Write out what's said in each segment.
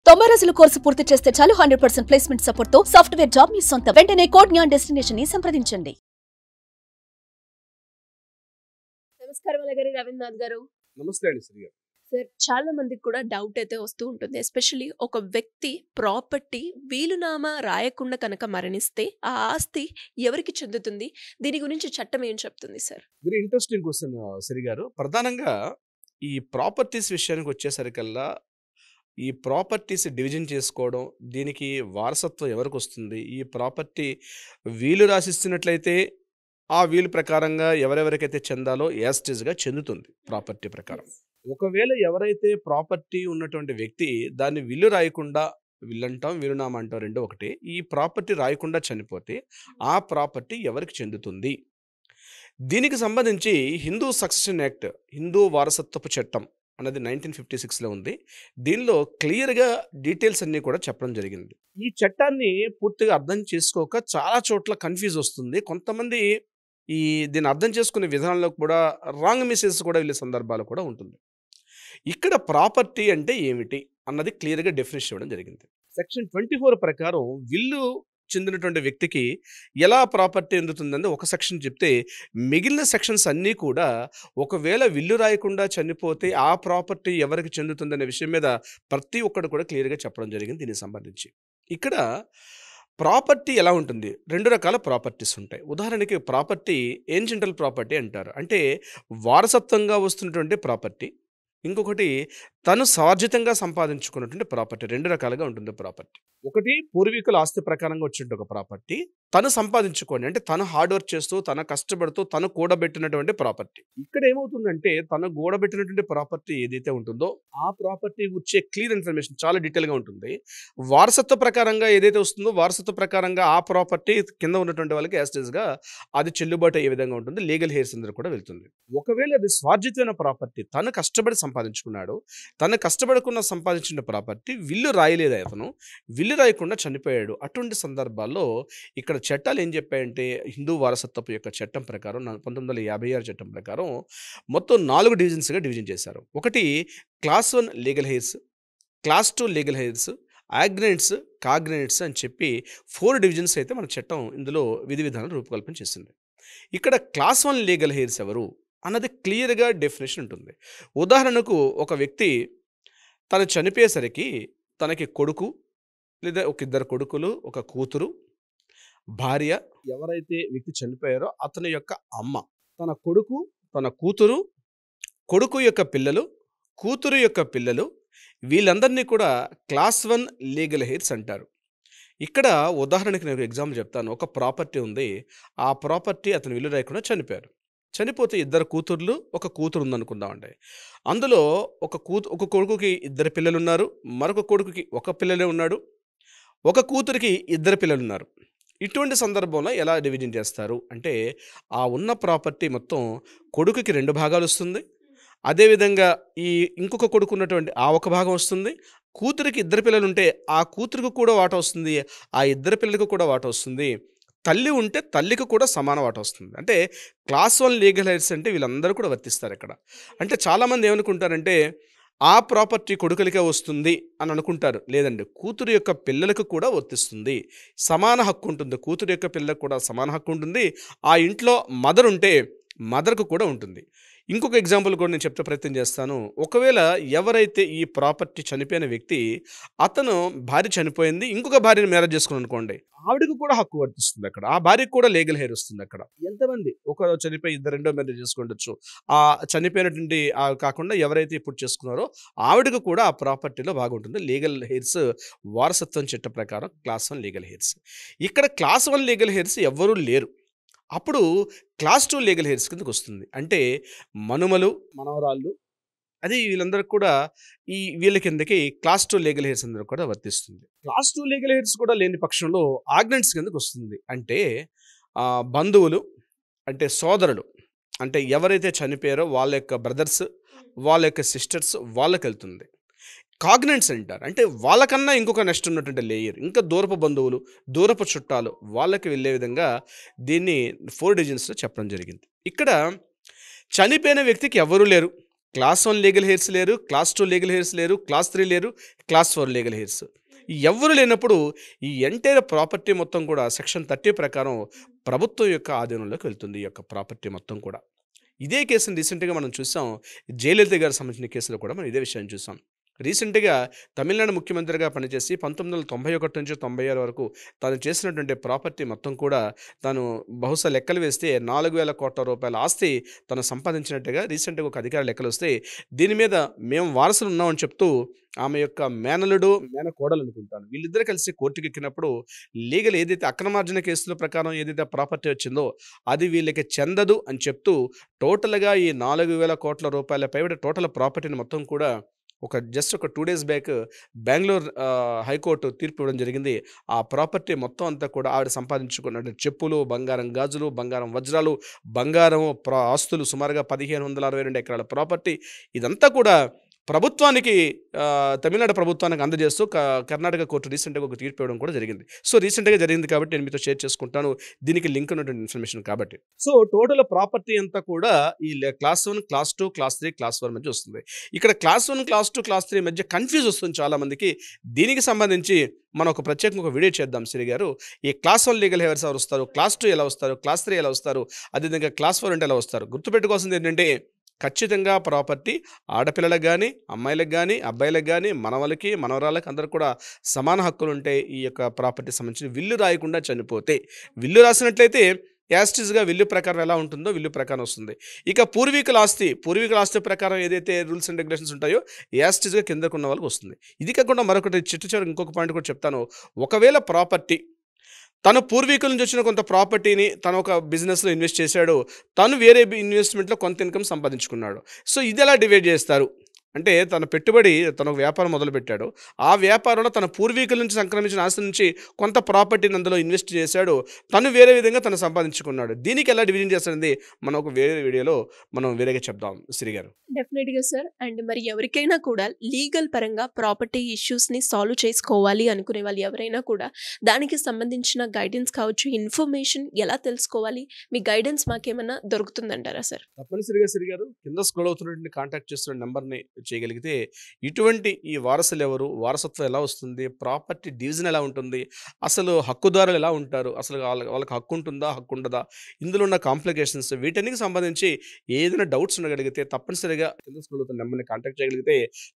90 రోజుల కోర్సు పూర్తి చేస్తే చాలు 100% ప్లేస్మెంట్ సపోర్ట్ తో సాఫ్ట్వేర్ జాబ్ మీ సొంతం. వెంటనే కోడ్ జ్ఞాన్ డెస్టినేషన్ ని సంప్రదించండి. నమస్కారం అలాగరి రవీంద్రనాథ్ గారు. నమస్తే అండి శ్రీ గారు. సార్, చాలా మందికి కూడా డౌట్ అయితే వస్తూ ఉంటుంది. ఎస్పెషల్లీ ఒక వ్యక్తి ప్రాపర్టీ వీలునామా రాయకుండా కనుక మరణిస్తే ఆ ఆస్తి ఎవరికి చెందుతుంది? దీని గురించి చట్టం ఏం చెప్తుంది sir? Very interesting question Shri గారు. ప్రధానంగా ఈ ప్రాపర్టీస్ విషయానికి వచ్చేసరికల్లా ఈ ప్రాపర్టీస్ డివిజన్ చేసుకోవడం, దీనికి వారసత్వం ఎవరికి వస్తుంది, ఈ ప్రాపర్టీ వీలు రాసిస్తున్నట్లయితే ఆ వీలు ప్రకారంగా ఎవరెవరికైతే చెందాలో యాస్టేజ్గా చెందుతుంది ప్రాపర్టీ ప్రకారం. ఒకవేళ ఎవరైతే ప్రాపర్టీ ఉన్నటువంటి వ్యక్తి దాన్ని విల్లు రాయకుండా, విల్లు అంటాం వీలునామా అంటాం రెండు ఒకటి, ఈ ప్రాపర్టీ రాయకుండా చనిపోతే ఆ ప్రాపర్టీ ఎవరికి చెందుతుంది? దీనికి సంబంధించి హిందూ సక్సెషన్ యాక్ట్, హిందూ వారసత్వపు చట్టం అనేది 1956లో ఉంది. దీనిలో క్లియర్గా డీటెయిల్స్ అన్నీ కూడా చెప్పడం జరిగింది. ఈ చట్టాన్ని పూర్తిగా అర్థం చేసుకోక చాలా చోట్ల కన్ఫ్యూజ్ వస్తుంది. కొంతమంది దీన్ని అర్థం చేసుకునే విధానంలో కూడా రాంగ్ మెసేజ్ కూడా వెళ్ళే సందర్భాలు కూడా ఉంటుంది. ఇక్కడ ప్రాపర్టీ అంటే ఏమిటి అన్నది క్లియర్గా డెఫినేషన్ ఇవ్వడం జరిగింది. సెక్షన్ 24 ప్రకారం విల్లు చెందినటువంటి వ్యక్తికి ఎలా ప్రాపర్టీ అందుతుందని ఒక సెక్షన్ చెప్తే, మిగిలిన సెక్షన్స్ అన్నీ కూడా ఒకవేళ విల్లు రాయకుండా చనిపోతే ఆ ప్రాపర్టీ ఎవరికి చెందుతుందనే విషయం మీద ప్రతి ఒక్కరు కూడా క్లియర్గా చెప్పడం జరిగింది. దీనికి సంబంధించి ఇక్కడ ప్రాపర్టీ ఎలా ఉంటుంది? రెండు రకాల ప్రాపర్టీస్ ఉంటాయి. ఉదాహరణకి ప్రాపర్టీ ఏన్షియంటల్ ప్రాపర్టీ అంటారు, అంటే వారసత్వంగా వస్తున్నటువంటి ప్రాపర్టీ. ఇంకొకటి తను సార్జితంగా సంపాదించుకున్నటువంటి ప్రాపర్టీ. రెండు రకాలుగా ఉంటుంది ప్రాపర్టీ. ఒకటి పూర్వీకుల ఆస్తి ప్రకారంగా వచ్చినట్టు ఒక ప్రాపర్టీ, తను సంపాదించుకోండి అంటే తను హార్డ్ వర్క్ చేస్తూ, తన కష్టపడుతూ, తను కూడబెట్టినటువంటి ప్రాపర్టీ. ఇక్కడ ఏమవుతుందంటే తను కూడబెట్టినటువంటి ప్రాపర్టీ ఏదైతే ఉంటుందో ఆ ప్రాపర్టీ వచ్చే క్లియర్ ఇన్ఫర్మేషన్ చాలా డీటెయిల్గా ఉంటుంది. వారసత్వ ప్రకారంగా ఏదైతే వస్తుందో వారసత్వ ప్రకారంగా ఆ ప్రాపర్టీ కింద ఉన్నటువంటి వాళ్ళకి యాస్టేజ్గా అది చెల్లుబాటు అయ్యే విధంగా ఉంటుంది. లీగల్ హెయిర్స్ అందరూ కూడా వెళ్తుంది. ఒకవేళ అది స్వార్జితమైన ప్రాపర్టీ, తను కష్టపడి సంపాదించుకున్నాడు, తను కష్టపడకుండా సంపాదించిన ప్రాపర్టీ విల్లు రాయలేదు, అతను విల్లు రాయకుండా చనిపోయాడు. అటువంటి సందర్భాల్లో ఇక్కడ చట్టాలు ఏం చెప్పాయంటే, హిందూ వారసత్వపు యొక్క చట్టం ప్రకారం 1956 చట్టం ప్రకారం మొత్తం 4 డివిజన్స్గా డివిజన్ చేశారు. ఒకటి class 1 legal heirs, class 2 legal heirs, agnates, cognates అని చెప్పి 4 డివిజన్స్ అయితే మన చట్టం ఇందులో విధి విధానాలు రూపకల్పన చేసింది. ఇక్కడ క్లాస్ 1 లీగల్ హెయిర్స్ ఎవరు అన్నది క్లియర్గా డెఫినేషన్ ఉంటుంది. ఉదాహరణకు ఒక వ్యక్తి తను చనిపోయేసరికి తనకి కొడుకు లేదా ఒక ఇద్దరు కొడుకులు, ఒక కూతురు, భార్య, ఎవరైతే వ్యక్తి చనిపోయారో అతని యొక్క అమ్మ, తన కొడుకు, తన కూతురు, కొడుకు యొక్క పిల్లలు, కూతురు యొక్క పిల్లలు, వీళ్ళందరినీ కూడా క్లాస్ 1 లీగల్ హెయిర్స్ అంటారు. ఇక్కడ ఉదాహరణకి నేను ఎగ్జాంపుల్ చెప్తాను. ఒక ప్రాపర్టీ ఉంది, ఆ ప్రాపర్టీ అతను విల్లు రాయకుండా చనిపోయారు. చనిపోతే ఇద్దరు కూతుర్లు, ఒక కూతురు ఉందనుకుందామండి. అందులో ఒక కొడుకుకి 2 పిల్లలు ఉన్నారు, మరొక కొడుకుకి ఒక పిల్లలే ఉన్నాడు, ఒక కూతురికి 2 పిల్లలు ఉన్నారు. ఇటువంటి సందర్భంలో ఎలా డివిజన్ చేస్తారు అంటే, ఆ ఉన్న ప్రాపర్టీ మొత్తం కొడుకుకి 2 భాగాలు వస్తుంది. అదేవిధంగా ఈ ఇంకొక కొడుకు ఉన్నటువంటి ఆ ఒక భాగం వస్తుంది. కూతురికి 2 పిల్లలు ఉంటే ఆ కూతురికి కూడా వాటా వస్తుంది, ఆ 2 పిల్లలకు కూడా వాటా వస్తుంది. తల్లి ఉంటే తల్లికి కూడా సమాన వాటా వస్తుంది. అంటే క్లాస్ 1 లీగల్ హెయిర్స్ అంటే వీళ్ళందరూ కూడా వర్తిస్తారు ఇక్కడ. అంటే చాలామంది ఏమనుకుంటారంటే ఆ ప్రాపర్టీ కొడుకులకే వస్తుంది అని అనుకుంటారు. లేదండి, కూతురు యొక్క పిల్లలకు కూడా వర్తిస్తుంది, సమాన హక్కు ఉంటుంది. కూతురు యొక్క పిల్లలకు కూడా సమాన హక్కు ఉంటుంది. ఆ ఇంట్లో మదర్ ఉంటే మదర్కు కూడా ఉంటుంది. ఇంకొక ఎగ్జాంపుల్ కూడా నేను చెప్తే ప్రయత్నం చేస్తాను. ఒకవేళ ఎవరైతే ఈ ప్రాపర్టీ చనిపోయిన వ్యక్తి, అతను భార్య చనిపోయింది, ఇంకొక భార్యను మ్యారేజ్ చేసుకుని అనుకోండి, ఆవిడకు కూడా హక్కు వర్తిస్తుంది అక్కడ. ఆ భార్యకు కూడా లీగల్ హెయిర్ వస్తుంది అక్కడ. ఎంతమంది ఒకరు చనిపోయి 2 మ్యారేజ్ చేసుకుండొచ్చు. ఆ చనిపోయినటువంటి కాకుండా ఎవరైతే ఇప్పుడు చేసుకున్నారో ఆవిడకు కూడా ఆ ప్రాపర్టీలో బాగుంటుంది. లీగల్ హెయిర్స్ వారసత్వం చట్ట ప్రకారం క్లాస్ 1 లీగల్ హెయిర్స్. ఇక్కడ క్లాస్ 1 లీగల్ హెయిర్స్ ఎవ్వరూ లేరు. అప్పుడు క్లాస్ 2 లీగల్ హెయిర్స్ కిందకు వస్తుంది. అంటే మనుమలు, మనవరాళ్ళు, అది వీళ్ళందరికీ కూడా వీళ్ళ కిందకి క్లాస్ 2 లీగల్ హెయిర్స్ అందరూ కూడా వర్తిస్తుంది. క్లాస్ 2 లీగల్ హెయిర్స్ కూడా లేని పక్షంలో ఆగ్నెంట్స్ కిందకు వస్తుంది. అంటే బంధువులు, అంటే సోదరులు, అంటే ఎవరైతే చనిపోయారో వాళ్ళ యొక్క బ్రదర్స్, వాళ్ళ యొక్క సిస్టర్స్, వాళ్ళకి వెళ్తుంది. కాగ్నెంట్స్ అంటారు, అంటే వాళ్ళకన్నా ఇంకొక నెక్స్ట్ ఉన్నటువంటి లేయర్, ఇంకా దూరపు బంధువులు, దూరపు చుట్టాలు, వాళ్ళకి వెళ్ళే విధంగా దీన్ని 4 డివిజన్స్లో చెప్పడం జరిగింది. ఇక్కడ చనిపోయిన వ్యక్తికి ఎవరూ లేరు, క్లాస్ 1 లీగల్ హెయిర్స్ లేరు, క్లాస్ 2 లీగల్ హెయిర్స్ లేరు, క్లాస్ 3 లేరు, క్లాస్ 4 లీగల్ హెయిర్స్. ఎవ్వరు లేనప్పుడు ఈ ఎంటైర్ ప్రాపర్టీ మొత్తం కూడా సెక్షన్ 30 ప్రకారం ప్రభుత్వం యొక్క ఆధీనంలోకి వెళ్తుంది ఈ యొక్క ప్రాపర్టీ మొత్తం కూడా. ఇదే కేసుని రీసెంట్‌గా మనం చూసాం. జయలలిత గారికి సంబంధించిన కేసులో కూడా మనం ఇదే విషయాన్ని చూసాం. రీసెంట్‌గా తమిళనాడు ముఖ్యమంత్రిగా పనిచేసి 1991 నుంచి 96 వరకు తాను చేసినటువంటి ప్రాపర్టీ మొత్తం కూడా తాను బహుశా లెక్కలు వేస్తే 4,000 కోట్ల రూపాయల ఆస్తి తను సంపాదించినట్టుగా రీసెంట్‌గా ఒక అధికారి లెక్కలు వస్తే, దీని మీద మేము వారసులు ఉన్నామని చెప్తూ ఆమె యొక్క మేనల్లుడు, మేనకోడలు అనుకుంటాను, వీళ్ళిద్దరూ కలిసి కోర్టుకి ఎక్కినప్పుడు లీగల్ ఏదైతే అక్రమార్జన కేసుల ప్రకారం ఏదైతే ప్రాపర్టీ వచ్చిందో అది వీళ్ళకి చెందదు అని చెప్తూ టోటల్‌గా ఈ 4,000 కోట్ల రూపాయల పైబడి టోటల్ ప్రాపర్టీని మొత్తం కూడా జస్ట్ ఒక 2 డేస్ బ్యాక్ బెంగుళూరు హైకోర్టు తీర్పు ఇవ్వడం జరిగింది. ఆ ప్రాపర్టీ మొత్తం అంతా కూడా ఆవిడ సంపాదించుకున్న చెప్పులు, బంగారం గాజులు, బంగారం వజ్రాలు, బంగారం ఆస్తులు సుమారుగా 1,562 ఎకరాల ప్రాపర్టీ ఇదంతా కూడా ప్రభుత్వానికి తమిళనాడు ప్రభుత్వానికి అందజేస్తూ కర్ణాటక కోర్టు రీసెంట్‌గా ఒక తీర్పు ఇవ్వడం కూడా జరిగింది. సో, రీసెంట్‌గా జరిగింది కాబట్టి నేను మీతో షేర్ చేసుకుంటాను. దీనికి లింక్ ఉన్నటువంటి ఇన్ఫర్మేషన్ కాబట్టి. సో, టోటల్ ప్రాపర్టీ అంతా కూడా ఈ క్లాస్ 1, క్లాస్ 2, క్లాస్ 3, క్లాస్ 4 మధ్య వస్తుంది. ఇక్కడ క్లాస్ 1, క్లాస్ 2, క్లాస్ 3 మధ్య కన్‌ఫ్యూజ్ వస్తుంది చాలామందికి. దీనికి సంబంధించి మనం ఒక ప్రత్యేకంగా ఒక వీడియో చేద్దాం సిరి గారు. ఈ క్లాస్ 1 లీగల్ హెయిర్స్ ఎవరు వస్తారు, క్లాస్ 2 ఎలా వస్తారు, క్లాస్ 3 ఎలా వస్తారు, అదేవిధంగా క్లాస్ 4 అంటే ఎలా వస్తారు. గుర్తుపెట్టుకోవాల్సింది ఏంటంటే ఖచ్చితంగా ప్రాపర్టీ ఆడపిల్లలకు గానీ, అమ్మాయిలకు గానీ, అబ్బాయిలకు గానీ, మనవలకి, మనవరాళ్ళకి అందరికి కూడా సమాన హక్కులుంటాయి. ఈ యొక్క ప్రాపర్టీకి సంబంధించి విల్లు రాయకుండా చనిపోతే, విల్లు రాసినట్లయితే యాస్టిస్‌గా విల్లు ప్రకారం ఎలా ఉంటుందో విల్లు ప్రకారం వస్తుంది. ఇక పూర్వీకుల ఆస్తి ప్రకారం ఏదైతే రూల్స్ అండ్ రెగ్యులేషన్స్ ఉంటాయో యాస్టిస్‌గా కిందకున్న వాళ్ళకి వస్తుంది. ఇది కాకుండా మరొకటి చివరికి ఇంకొక పాయింట్ కూడా చెప్తాను. ఒకవేళ ప్రాపర్టీ తను పూర్వీకుల నుంచి వచ్చిన కొంత ప్రాపర్టీని తను ఒక బిజినెస్‌లో ఇన్వెస్ట్ చేశాడు. తను వేరే ఇన్వెస్ట్‌మెంట్‌లో కొంత ఇన్‌కమ్ సంపాదించుకున్నాడు. సో, ఇది ఎలా డివైడ్ చేస్తారు అంటే, తన పెట్టుబడి తను ఒక వ్యాపారం మొదలుపెట్టాడు. ఆ వ్యాపారంలో తన పూర్వీకుల నుంచి సంక్రమించిన ఆస్తి నుంచి కొంత ప్రాపర్టీని అందులో ఇన్వెస్ట్ చేశాడు. తను వేరే విధంగా తను సంపాదించుకున్నాడు. దీనికి ఎలా డివిజన్ చేస్తారనేది మనం ఒక వేరే వీడియోలో మనం వేరేగా చెప్దాం శ్రీ గారు. డెఫినెట్‌గా సార్. అండ్ మరి ఎవరికైనా కూడా లీగల్ పరంగా ప్రాపర్టీ ఇష్యూస్‌ని సాల్వ్ చేసుకోవాలి అనుకునే వాళ్ళు ఎవరైనా కూడా దానికి సంబంధించిన గైడెన్స్ కావచ్చు, ఇన్ఫర్మేషన్ ఎలా తెలుసుకోవాలి? మీ గైడెన్స్ మాకేమన్నా దొరుకుతుందంటారా సార్? తప్పనిసరిగా శ్రీ గారు కింద స్క్రోల్ అవుతున్నటువంటి కాంటాక్ట్ చేస్తున్న నెంబర్‌ని చేయగలిగితే ఇటువంటి ఈ వారసులు ఎవరు, వారసత్వం ఎలా వస్తుంది, ప్రాపర్టీ డివిజన్ ఎలా ఉంటుంది, అసలు హక్కుదారులు ఎలా ఉంటారు, అసలు వాళ్ళకి హక్కు ఉంటుందా, హక్కు ఉండదా, ఇందులో ఉన్న కాంప్లికేషన్స్ వీటన్నిటికి సంబంధించి ఏదైనా డౌట్స్ ఉండగలిగితే తప్పనిసరిగా కింద స్క్రోల్ అవుతున్న నెంబర్ని కాంటాక్ట్ చేయగలిగితే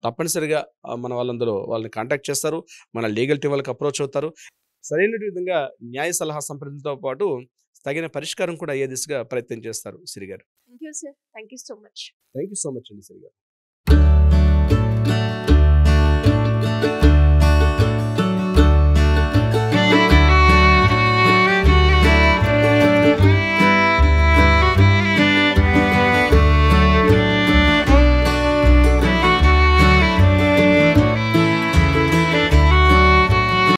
తప్పనిసరిగా మన వాళ్ళందరూ వాళ్ళని కాంటాక్ట్ చేస్తారు. మన లీగల్ టీం వాళ్ళకి అప్రోచ్ అవుతారు. సరైన విధంగా న్యాయ సలహా సంప్రదించడంతో పాటు తగిన పరిష్కారం కూడా అయ్యే దిశగా ప్రయత్నం చేస్తారు శ్రీ గారు. Thank you sir. Thank you so much. Thank you so much అండి శ్రీ గారు.